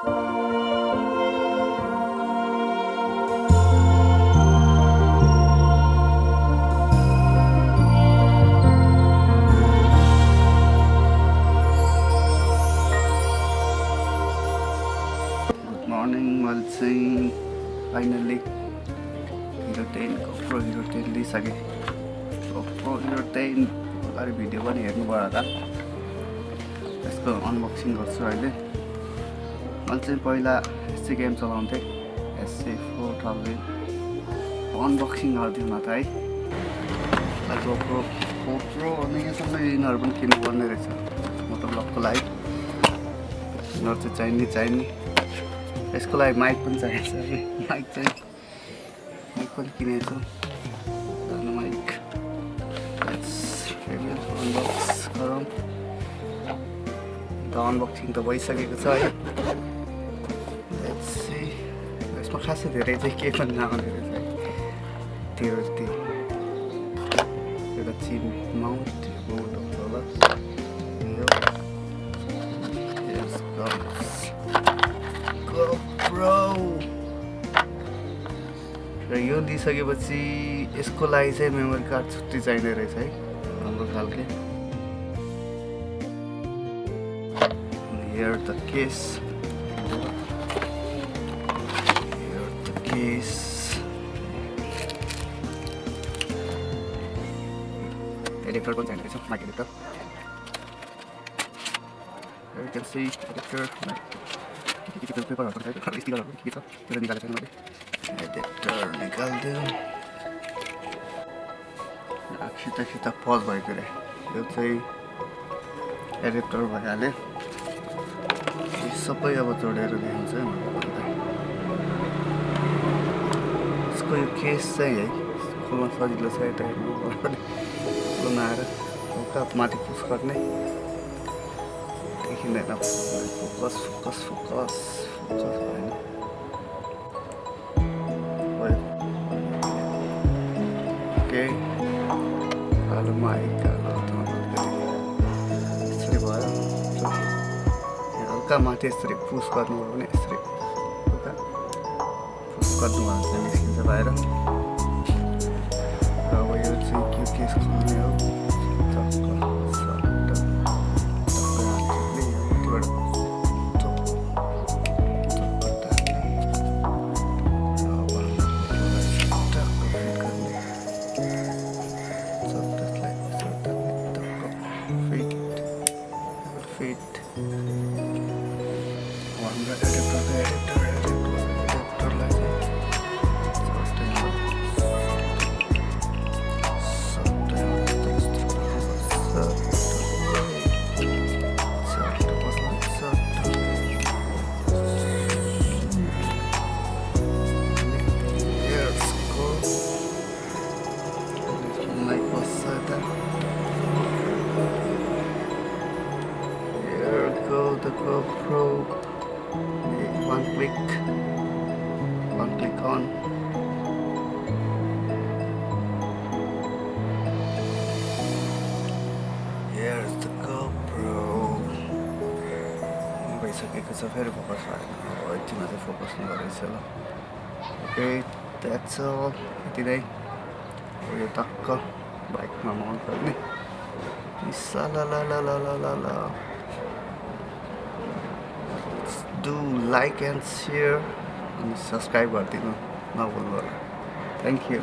Morning, मैले चाहिँ finally Hero 10 GoPro Hero 10 लिइसकेँ। गोप्रो हिरो 10 अगाडि भिडियो पनि हेर्नुभयो होला। यसको अनबक्सिङ गर्छु अहिले। मैले चाहिँ पहिला एससी गेम चलाउँथेँ, एससी 4000 अनबक्सिङ गरिदिउँ न त है। गोप्रो अनि यसमा यिनीहरू पनि किन्नुपर्ने रहेछ मोटोब्लगको लागि। यिनीहरू चाहिँ चाहिने यसको लागि माइक पनि चाहिन्छ है। माइक पनि किनेको छु। माइक अनबक्स गरौँ। अनबक्सिङ त भइसकेको छ है। यसमा खासै धेरै चाहिँ केही पनि नआउने रहेछ है। त्यो एउटा चिन माउन्ट होला। GoPro र यो दिइसकेपछि यसको लागि चाहिँ मेमोरी कार्ड छुट्टी चाहिने रहेछ है, राम्रो खालके। Here the case. Adapter पनि चाहिने रहेछ, mic editor. You can see adapter. पेपरहरु पनि चाहिन्छ, स्टिकरहरु के छ त्यो निकालेको छैन मैले। एडिटर निकाल्दियो। खिता पज भएको रे। यो चाहिँ एडिटर भइहाल्यो। सबै अब जोडेर दिन्छ है। यसको यो केस चाहिँ है खोल्न सजिलो छ। यता हेर्नु आएर हल्का माथि पुस गर्ने देखिँदैन। फोकस भएन। ओके हेलो माइक यसरी भयो। हल्का माथि यसरी पुस गर्नुभयो भने यसरी हल्का पुस गर्नुभयो भने निस्किन्छ बाहिर। अब यो चाहिँ के केस खोल्ने हो। The GoPro, one click on. Here's the GoPro. भइसकेको छ, फेरि फोकस भएन। यतिमा चाहिँ फोकस नगरेछ ल। Okay that's all. यति नै यो टक्क बाइकमा माउन्ट गर्ने। Do like and share and subscribe गरिदिनु नभुल्नु होला। Thank you.